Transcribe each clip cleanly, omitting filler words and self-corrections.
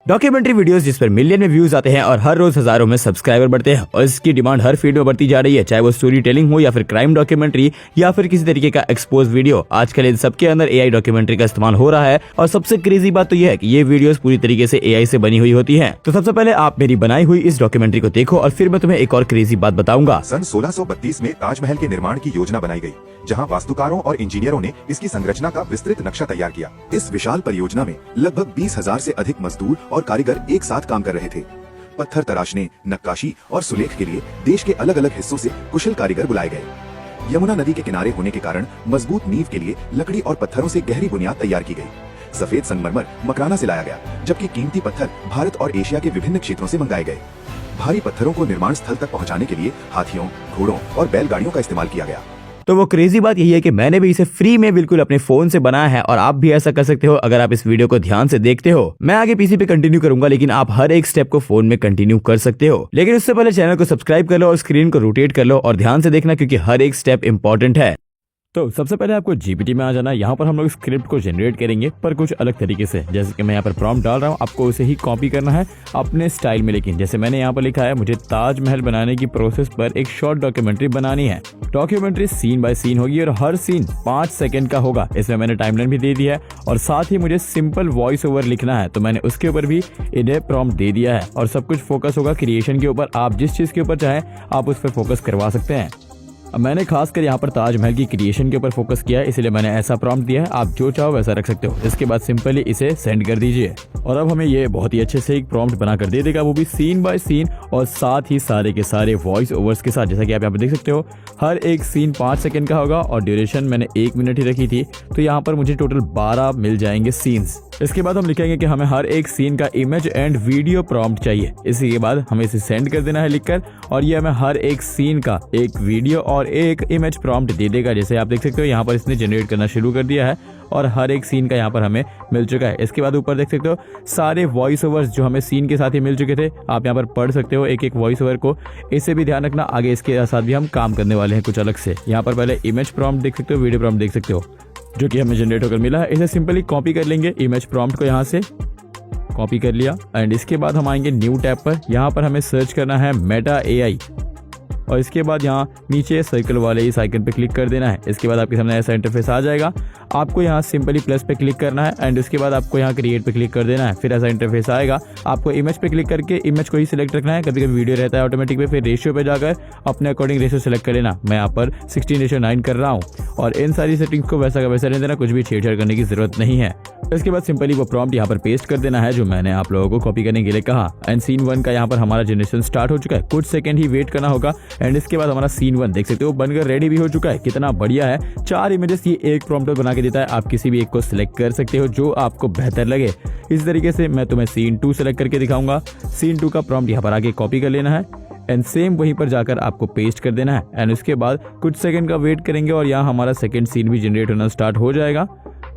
Documentary videos जिस पर million में व्यूज आते हैं और हर रोज हजारों में सब्सक्राइबर बढ़ते हैं और इसकी डिमांड हर फील्ड में बढ़ती जा रही है, चाहे वो स्टोरी टेलिंग हो या फिर क्राइम डॉक्यूमेंट्री या फिर किसी तरीके का एक्सपोज वीडियो। आजकल इन सबके अंदर एआई डॉक्यूमेंट्री का इस्तेमाल हो रहा है और सबसे क्रेजी बात तो यह है कि ये वीडियोस पूरी तरीके से एआई से बनी हुई होती है। तो सबसे पहले आप मेरी बनाई हुई इस डॉक्यूमेंट्री को देखो और फिर मैं तुम्हें एक और क्रेजी बात बताऊंगा। सन 1632 में ताजमहल के निर्माण की योजना बनाई गई, जहां वास्तुकारों और इंजीनियरों ने इसकी संरचना का विस्तृत नक्शा तैयार किया। इस विशाल परियोजना में लगभग 20,000 से अधिक मजदूर और कारीगर एक साथ काम कर रहे थे। पत्थर तराशने, नक्काशी और सुलेख के लिए देश के अलग अलग हिस्सों से कुशल कारीगर बुलाए गए। यमुना नदी के किनारे होने के कारण मजबूत नींव के लिए लकड़ी और पत्थरों से गहरी बुनियाद तैयार की गई। सफेद संगमरमर मकराना से लाया गया, जबकि कीमती पत्थर भारत और एशिया के विभिन्न क्षेत्रों से मंगाए गए। भारी पत्थरों को निर्माण स्थल तक पहुंचाने के लिए हाथियों, घोड़ों और बैलगाड़ियों का इस्तेमाल किया गया। तो वो क्रेजी बात यही है कि मैंने भी इसे फ्री में बिल्कुल अपने फोन से बनाया है और आप भी ऐसा कर सकते हो अगर आप इस वीडियो को ध्यान से देखते हो। मैं आगे पीसी पे कंटिन्यू करूंगा, लेकिन आप हर एक स्टेप को फोन में कंटिन्यू कर सकते हो। लेकिन उससे पहले चैनल को सब्सक्राइब कर लो और स्क्रीन को रोटेट कर लो और ध्यान से देखना, क्योंकि हर एक स्टेप इंपॉर्टेंट है। तो सबसे पहले आपको जीपीटी में आ जाना। यहाँ पर हम लोग स्क्रिप्ट को जनरेट करेंगे, पर कुछ अलग तरीके से। जैसे कि मैं यहाँ पर प्रॉम्प्ट डाल रहा हूँ, आपको उसे ही कॉपी करना है अपने स्टाइल में। लेकिन जैसे मैंने यहाँ पर लिखा है, मुझे ताजमहल बनाने की प्रोसेस पर एक शॉर्ट डॉक्यूमेंट्री बनानी है। डॉक्यूमेंट्री सीन बाय सीन होगी और हर सीन 5 सेकंड का होगा। इसमें मैंने टाइमलाइन भी दे दिया है और साथ ही मुझे सिंपल वॉइस ओवर लिखना है, तो मैंने उसके ऊपर भी इन्हें प्रॉम्प्ट दे दिया है। और सब कुछ फोकस होगा क्रिएशन के ऊपर। आप जिस चीज के ऊपर चाहें आप उस पर फोकस करवा सकते हैं। अब मैंने खासकर यहाँ पर ताजमहल की क्रिएशन के ऊपर फोकस किया है, इसलिए मैंने ऐसा प्रॉम्प्ट दिया है। आप जो चाहो वैसा रख सकते हो। इसके बाद सिंपली इसे सेंड कर दीजिए और अब हमें ये बहुत ही अच्छे से एक प्रॉम्प्ट बनाकर दे देगा, वो भी सीन बाय सीन और साथ ही सारे के सारे वॉइस ओवर्स के साथ। जैसा कि आप यहाँ पर देख सकते हो, हर एक सीन 5 सेकंड का होगा और ड्यूरेशन मैंने 1 मिनट ही रखी थी। तो यहाँ पर मुझे टोटल 12 मिल जाएंगे सीन्स। इसके बाद हम लिखेंगे कि हमें हर एक सीन का इमेज एंड वीडियो प्रॉम्प्ट चाहिए। इसी के बाद हमें इसे सेंड कर देना है लिखकर, और ये हमें हर एक सीन का एक वीडियो और एक इमेज प्रॉम्प्ट दे देगा। जैसे आप देख सकते हो, यहाँ पर इसने जनरेट करना शुरू कर दिया है और हर एक सीन का यहाँ पर हमें मिल चुका है। इसके बाद ऊपर देख सकते हो सारे वॉइस ओवर्स जो हमें सीन के साथ ही मिल चुके थे, आप यहाँ पर पढ़ सकते हो एक एक वॉइस ओवर को। इससे भी ध्यान रखना, आगे इसके साथ भी हम काम करने वाले हैं कुछ अलग से। यहाँ पर पहले इमेज प्रॉम्प्ट देख सकते हो, वीडियो प्रॉम्प्ट देख सकते हो, जो कि हमें जनरेट होकर मिला है। इसे सिंपली कॉपी कर लेंगे, इमेज प्रॉम्प्ट को यहाँ से कॉपी कर लिया। एंड इसके बाद हम आएंगे न्यू टैब पर। यहाँ पर हमें सर्च करना है मेटा एआई और इसके बाद यहाँ नीचे सर्कल वाले इस आइकन पे क्लिक कर देना है। इसके बाद आपके सामने ऐसा इंटरफेस आ जाएगा। आपको यहाँ सिंपली प्लस पे क्लिक करना है एंड उसके बाद आपको यहाँ क्रिएट पे क्लिक कर देना है। फिर ऐसा इंटरफेस आएगा। आपको इमेज पे क्लिक करके इमेज को ही सिलेक्ट रखना है। कभी कभी वीडियो रहता है ऑटोमेटिक पे, फिर रेशियो पे जाकर अपने अकॉर्डिंग रेशियो सेलेक्ट कर लेना। मैं यहाँ पर 16:9 कर रहा हूँ और इन सारी सेटिंग्स को वैसा का वैसा रहने देना, कुछ भी छेड़छाड़ करने की जरूरत नहीं है। इसके बाद सिंपली वो प्रॉम्प्ट यहाँ पर पेस्ट कर देना है जो मैंने आप लोगों को कॉपी करने के लिए कहा। एंड सीन 1 का यहाँ पर हमारा जनरेशन स्टार्ट हो चुका है। कुछ सेकंड ही वेट करना होगा एंड इसके बाद हमारा सीन 1 देख सकते हो बनकर रेडी भी हो चुका है। कितना बढ़िया है। 4 इमेजेस ये एक प्रॉम्प्ट बना के देता है। आप किसी भी एक को सिलेक्ट कर सकते हो जो आपको बेहतर लगे। इस तरीके से मैं तुम्हें सीन 2 सेलेक्ट करके दिखाऊंगा। सीन 2 का प्रॉम्प्ट यहाँ पर आगे कॉपी कर लेना है एंड सेम वहीं पर जाकर आपको पेस्ट कर देना है। एंड उसके बाद कुछ सेकंड का वेट करेंगे और यहाँ हमारा सेकंड सीन भी जनरेट होना स्टार्ट हो जाएगा।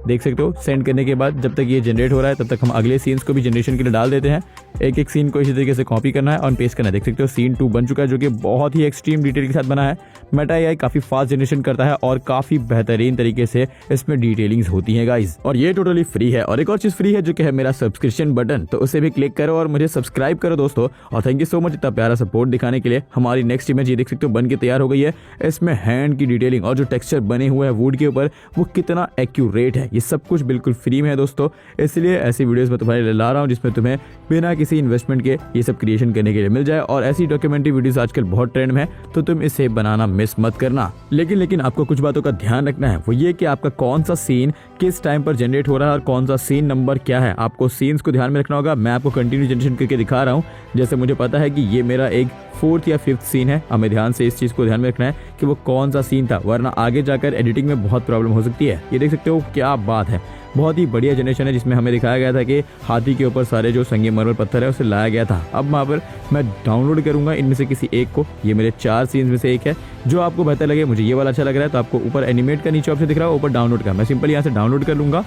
देख सकते हो, सेंड करने के बाद जब तक ये जनरेट हो रहा है तब तक हम अगले सीन्स को भी जनरेशन के लिए डाल देते हैं। एक एक सीन को इसी तरीके से कॉपी करना है और पेस्ट करना है। देख सकते हो सीन 2 बन चुका है, जो कि बहुत ही एक्सट्रीम डिटेल के साथ बना है। मेटा एआई काफी फास्ट जनरेशन करता है और काफी बेहतरीन तरीके से इसमें डिटेलिंग्स होती है गाइज। और ये टोटली फ्री है। और एक और चीज फ्री है जो कि है मेरा सब्सक्रिप्शन बटन, तो उसे भी क्लिक करो और मुझे सब्सक्राइब करो दोस्तों। और थैंक यू सो मच इतना प्यारा सपोर्ट दिखाने के लिए। हमारी नेक्स्ट इमेज ये देख सकते हो बन के तैयार हो गई है। इसमें हैंड की डिटेलिंग और जो टेक्सचर बने हुए हैं वुड के ऊपर, वो कितना एक्यूरेट है। ये सब कुछ बिल्कुल फ्री में है दोस्तों, इसलिए ऐसी वीडियोस मैं तुम्हारे लिए ला रहा हूँ जिसमें तुम्हें बिना किसी इन्वेस्टमेंट के ये सब क्रिएशन करने के लिए मिल जाए। और ऐसी डॉक्यूमेंट्री वीडियोस आजकल बहुत ट्रेंड में है, तो तुम इसे बनाना मिस मत करना। लेकिन आपको कुछ बातों का ध्यान रखना है, वो ये कि आपका कौन सा सीन किस टाइम पर जनरेट हो रहा है और कौन सा सीन नंबर क्या है। आपको सीन्स को ध्यान में रखना होगा। मैं आपको कंटिन्यू जनरेशन करके दिखा रहा हूँ। जैसे मुझे पता है कि ये मेरा एक 4th या 5th सीन है। हमें ध्यान से इस चीज को ध्यान में रखना है कि वो कौन सा सीन था, वरना आगे जाकर एडिटिंग में बहुत प्रॉब्लम हो सकती है। ये देख सकते हो, क्या बात है। बहुत ही बढ़िया जनरेशन है जिसमें हमें दिखाया गया था कि हाथी के ऊपर सारे जो संगमरमर पत्थर है उसे लाया गया था। अब वहाँ पर मैं डाउनलोड करूंगा इनमें से किसी एक को। ये मेरे 4 सीन्स में से एक है। जो आपको बेहतर लगे, मुझे ये वाला अच्छा लग रहा है तो आपको ऊपर एनिमेट का नीचे ऑप्शन दिख रहा है, ऊपर डाउनलोड का, मैं सिंपली यहाँ से डाउनलोड कर लूंगा।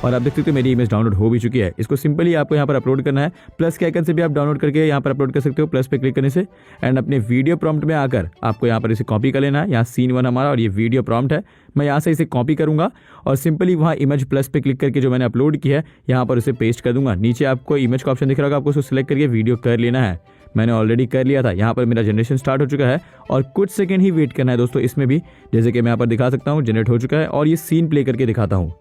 और आप देख सकते हो मेरी इमेज डाउनलोड हो भी चुकी है। इसको सिंपली आपको यहाँ पर अपलोड करना है, प्लस के आइकन से भी आप डाउनलोड करके यहाँ पर अपलोड कर सकते हो, प्लस पे क्लिक करने से। एंड अपने वीडियो प्रॉम्प्ट में आकर आपको यहाँ पर इसे कॉपी कर लेना है। यहाँ सीन 1 हमारा और ये वीडियो प्रॉम्प्ट है, मैं यहाँ से इसे कॉपी करूँगा और सिंपली वहाँ इमेज प्लस पे क्लिक करके जो मैंने अपलोड किया है यहाँ पर उसे पेस्ट कर दूंगा। नीचे आपको इमेज का ऑप्शन दिख रहा होगा, आपको उसको सिलेक्ट करके वीडियो कर लेना है। मैंने ऑलरेडी कर लिया था। यहाँ पर मेरा जनरेशन स्टार्ट हो चुका है और कुछ सेकंड ही वेट करना है दोस्तों। इसमें भी जैसे कि मैं यहाँ पर दिखा सकता हूँ जनरेट हो चुका है और ये सीन प्ले करके दिखाता हूँ।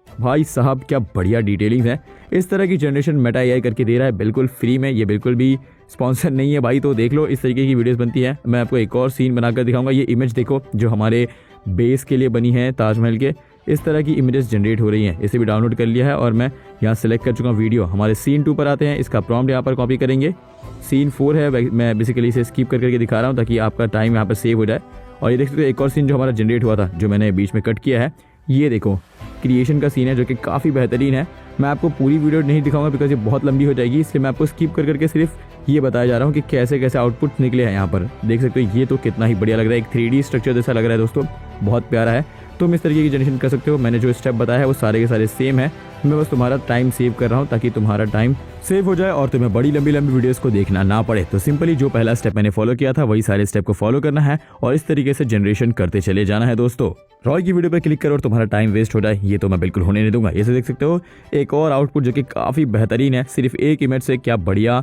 भाई साहब क्या बढ़िया डिटेलिंग है। इस तरह की जनरेशन मेटा एआई करके दे रहा है बिल्कुल फ्री में। ये बिल्कुल भी स्पॉन्सर नहीं है भाई, तो देख लो इस तरीके की वीडियोस बनती है। मैं आपको एक और सीन बनाकर दिखाऊंगा। ये इमेज देखो जो हमारे बेस के लिए बनी है ताजमहल के, इस तरह की इमेजेस जनरेट हो रही हैं। इसे भी डाउनलोड कर लिया है और मैं यहाँ सेलेक्ट कर चुका हूँ वीडियो। हमारे सीन 2 पर आते हैं। इसका प्रॉम्प्ट यहाँ पर कॉपी करेंगे। सीन 4 है, मैं बेसिकली इसे स्किप करके दिखा रहा हूँ ताकि आपका टाइम यहाँ पर सेव हो जाए। और ये देख सकते हो एक और सीन जो हमारा जनरेट हुआ था, जो मैंने बीच में कट किया है। ये देखो क्रिएशन का सीन है जो कि काफ़ी बेहतरीन है। मैं आपको पूरी वीडियो नहीं दिखाऊंगा बिकॉज ये बहुत लंबी हो जाएगी, इसलिए मैं आपको स्किप कर करके सिर्फ ये बताया जा रहा हूँ कि कैसे कैसे आउटपुट निकले हैं। यहाँ पर देख सकते हो ये तो कितना ही बढ़िया लग रहा है, एक 3D स्ट्रक्चर जैसा लग रहा है दोस्तों, बहुत प्यारा है। तुम इस तरीके की जनरेशन कर सकते हो। मैंने जो स्टेप बताया है वो सारे के सारे सेम है। मैं बस तुम्हारा टाइम सेव कर रहा हूँ ताकि तुम्हारा टाइम सेव हो जाए और तुम्हें बड़ी लंबी लंबी वीडियोस को देखना ना पड़े। तो सिंपली जो पहला स्टेप मैंने फॉलो किया था वही सारे स्टेप को फॉलो करना है और इस तरीके से जनरेशन करते चले जाना है दोस्तों। रॉय की वीडियो पर क्लिक करो और तुम्हारा टाइम वेस्ट हो जाए, ये तो मैं बिल्कुल होने नहीं दूंगा। इसे देख सकते हो एक और आउटपुट जो कि काफ़ी बेहतरीन है। सिर्फ एक इमेज से क्या बढ़िया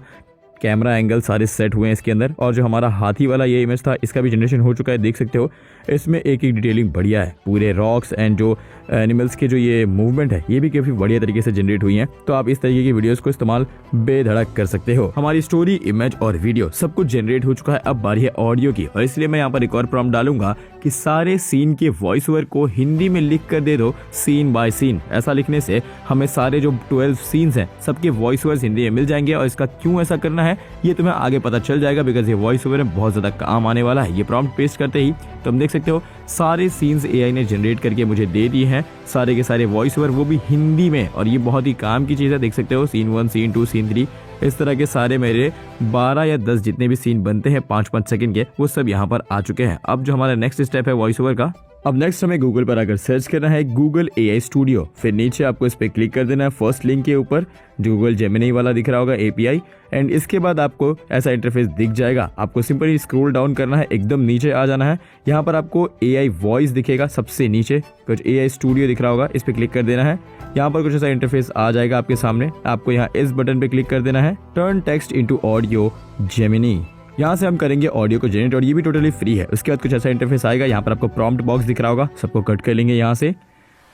कैमरा एंगल सारे सेट हुए हैं इसके अंदर। और जो हमारा हाथी वाला ये इमेज था इसका भी जनरेशन हो चुका है, देख सकते हो इसमें एक एक डिटेलिंग बढ़िया है। पूरे रॉक्स एंड जो एनिमल्स के जो ये मूवमेंट है ये भी काफी बढ़िया तरीके से जनरेट हुई हैं। तो आप इस तरीके की वीडियोस को इस्तेमाल बेधड़क कर सकते हो। हमारी स्टोरी, इमेज और वीडियो सब कुछ जनरेट हो चुका है। अब बारी है ऑडियो की, और इसलिए मैं यहाँ पर एक और प्रॉम्प्ट डालूंगा कि सारे सीन के वॉइस ओवर को हिंदी में लिख कर दे दो सीन बाय सीन। ऐसा लिखने से हमें सारे जो 12 सीन्स हैं सबके वॉइस ओवर्स हिंदी में मिल जाएंगे। और इसका क्यों ऐसा करना है ये तुम्हें आगे पता चल जाएगा बिकॉज ये वॉइस ओवर में बहुत ज्यादा काम आने वाला है। ये प्रॉम्प्ट पेस्ट करते ही तुम देख सकते हो सारे सीन्स एआई ने जनरेट करके मुझे दे दिए हैं, सारे के सारे वॉइस ओवर, वो भी हिंदी में। और ये बहुत ही काम की चीज़ है। देख सकते हो सीन 1, सीन 2, सीन 3, इस तरह के सारे मेरे 12 या 10 जितने भी सीन बनते हैं 5-5 सेकंड के, वो सब यहाँ पर आ चुके हैं। अब जो हमारा नेक्स्ट स्टेप है वॉइस ओवर का, अब नेक्स्ट हमें गूगल पर आकर सर्च करना है गूगल एआई स्टूडियो। फिर नीचे आपको इस पर क्लिक कर देना है फर्स्ट लिंक के ऊपर जो गूगल जेमिनी वाला दिख रहा होगा एपीआई। एंड इसके बाद आपको ऐसा इंटरफेस दिख जाएगा। आपको सिंपली स्क्रॉल डाउन करना है, एकदम नीचे आ जाना है। यहाँ पर आपको एआई वॉइस दिखेगा सबसे नीचे, कुछ एआई स्टूडियो दिख रहा होगा, इस पर क्लिक कर देना है। यहाँ पर कुछ ऐसा इंटरफेस आ जाएगा आपके सामने। आपको यहाँ इस बटन पे क्लिक कर देना है, turn text into audio Gemini. यहाँ से हम करेंगे ऑडियो को जनरेट और ये भी टोटली फ्री है। उसके बाद कुछ ऐसा इंटरफेस आएगा। यहाँ पर आपको प्रॉम्प्ट बॉक्स दिख रहा होगा, सबको कट कर लेंगे यहाँ से।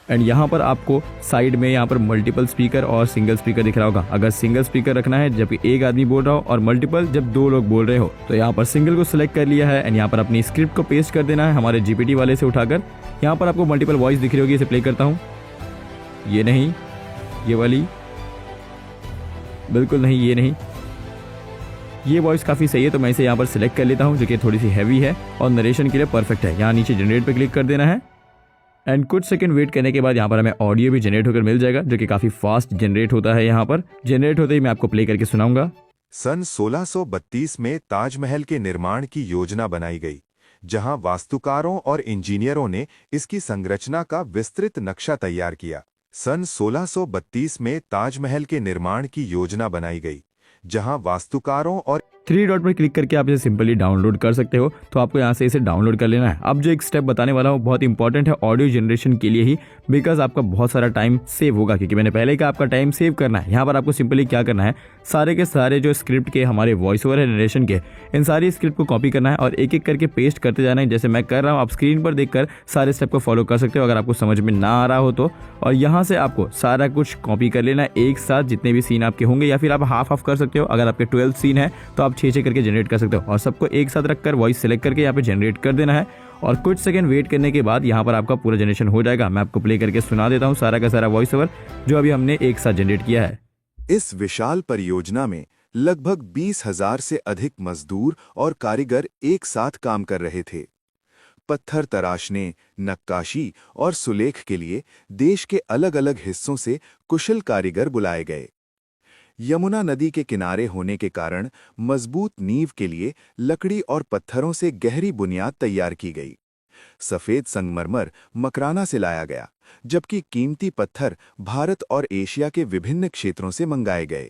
एंड यहाँ पर आपको साइड में यहाँ पर मल्टीपल स्पीकर और सिंगल स्पीकर दिख रहा होगा। अगर सिंगल स्पीकर रखना है जब एक आदमी बोल रहा हो और मल्टीपल जब 2 लोग बोल रहे हो, तो यहाँ पर सिंगल को सिलेक्ट कर लिया है। एंड यहाँ पर अपनी स्क्रिप्ट को पेस्ट कर देना है हमारे जीपीटी वाले से उठाकर। यहाँ पर आपको मल्टीपल वॉइस दिख रही होगी, इसे प्ले करता हूँ। ये नहीं, ये वाली बिल्कुल नहीं, ये नहीं, ये वॉइस काफ़ी सही है तो मैं इसे यहाँ पर सिलेक्ट कर लेता हूँ जो कि थोड़ी सी हैवी है और नरेशन के लिए परफेक्ट है। यहाँ नीचे जनरेट पे क्लिक कर देना है एंड कुछ सेकंड वेट करने के बाद यहाँ पर हमें ऑडियो भी जनरेट होकर मिल जाएगा जो कि काफ़ी फास्ट जनरेट होता है। यहाँ पर जनरेट होते ही मैं आपको प्ले करके सुनाऊंगा। सन 1632 में ताजमहल के निर्माण की योजना बनाई गई, जहां वास्तुकारों और इंजीनियरों ने इसकी संरचना का विस्तृत नक्शा तैयार किया। सन 1632 में ताजमहल के निर्माण की योजना बनाई गई, जहां वास्तुकारों और 3 डॉट पर क्लिक करके आप इसे सिंपली डाउनलोड कर सकते हो। तो आपको यहाँ से इसे डाउनलोड कर लेना है। अब जो एक स्टेप बताने वाला हूँ बहुत इंपॉर्टेंट है ऑडियो जनरेशन के लिए ही, बिकॉज आपका बहुत सारा टाइम सेव होगा, क्योंकि मैंने पहले कहा आपका टाइम सेव करना है। यहाँ पर आपको सिंपली क्या करना है, सारे के सारे जो स्क्रिप्ट के हमारे वॉइस ओवर है नरेशन के, इन सारी स्क्रिप्ट को कॉपी करना है और एक एक करके पेस्ट करते जाना है जैसे मैं कर रहा हूँ। आप स्क्रीन पर देखकर सारे स्टेप को फॉलो कर सकते हो अगर आपको समझ में ना आ रहा हो तो। और यहाँ से आपको सारा कुछ कॉपी कर लेना है एक साथ, जितने भी सीन आपके होंगे, या फिर आप हाफ कर सकते हो। अगर आपके 12 सीन है तो आप 6 करके जनरेट कर सकते हो और सबको एक साथ रखकर वॉइस सेलेक्ट करके यहाँ पे जनरेट कर देना है। और कुछ सेकंड वेट करने के बाद यहाँ पर आपका पूरा जनरेशन हो जाएगा। मैं आपको प्ले करके सुना देता हूँ सारा का सारा वॉइस ओवर जो अभी हमने एक साथ जनरेट किया है। इस विशाल परियोजना में लगभग 20,000 से अधिक मजदूर और कारीगर एक साथ काम कर रहे थे। पत्थर तराशने, नक्काशी और सुलेख के लिए देश के अलग-अलग हिस्सों से कुशल कारीगर बुलाए गए। यमुना नदी के किनारे होने के कारण मजबूत नींव के लिए लकड़ी और पत्थरों से गहरी बुनियाद तैयार की गई। सफेद संगमरमर मकराना से लाया गया, जबकि कीमती पत्थर भारत और एशिया के विभिन्न क्षेत्रों से मंगाए गए।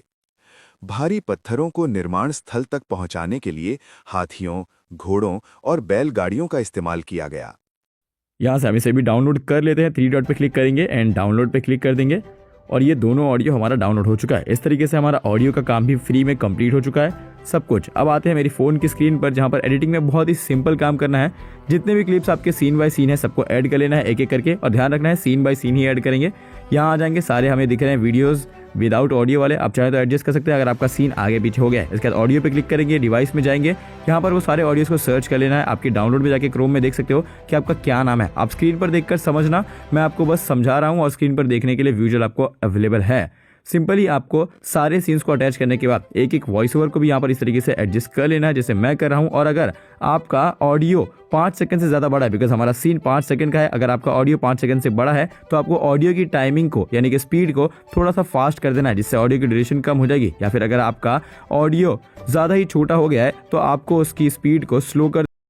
भारी पत्थरों को निर्माण स्थल तक पहुंचाने के लिए हाथियों, घोड़ों और बैलगाड़ियों का इस्तेमाल किया गया। यहाँ से हम इसे भी डाउनलोड कर लेते हैं। 3 डॉट पे क्लिक करेंगे एंड डाउनलोड पे क्लिक कर देंगे और ये दोनों ऑडियो हमारा डाउनलोड हो चुका है। इस तरीके से हमारा ऑडियो का काम भी फ्री में कंप्लीट हो चुका है सब कुछ। अब आते हैं मेरी फ़ोन की स्क्रीन पर, जहाँ पर एडिटिंग में बहुत ही सिंपल काम करना है। जितने भी क्लिप्स आपके सीन बाय सीन है सबको ऐड कर लेना है एक एक करके, और ध्यान रखना है सीन बाय सीन ही ऐड करेंगे। यहाँ आ जाएंगे, सारे हमें दिख रहे हैं वीडियोस विदाउट ऑडियो वाले। आप चाहे तो एडजस्ट कर सकते हैं अगर आपका सीन आगे पीछे हो गया है। इसके बाद ऑडियो पे क्लिक करेंगे, डिवाइस में जाएंगे, यहाँ पर वो सारे ऑडियोस को सर्च कर लेना है। आपकी डाउनलोड में जाके क्रोम में देख सकते हो कि आपका क्या नाम है। आप स्क्रीन पर देखकर समझना, मैं आपको बस समझा रहा हूँ और स्क्रीन पर देखने के लिए विजुअल आपको अवेलेबल है। सिंपली आपको सारे सीन्स को अटैच करने के बाद एक एक वॉइस ओवर को भी यहाँ पर इस तरीके से एडजस्ट कर लेना है जैसे मैं कर रहा हूँ। और अगर आपका ऑडियो 5 सेकंड से ज़्यादा बड़ा है, बिकॉज हमारा सीन 5 सेकंड का है, अगर आपका ऑडियो 5 सेकंड से बड़ा है तो आपको ऑडियो की टाइमिंग को यानी कि स्पीड को थोड़ा सा फास्ट कर देना है, जिससे ऑडियो की ड्यूरेशन कम हो जाएगी। या फिर अगर आपका ऑडियो ज़्यादा ही छोटा हो गया है तो आपको उसकी स्पीड को स्लो कर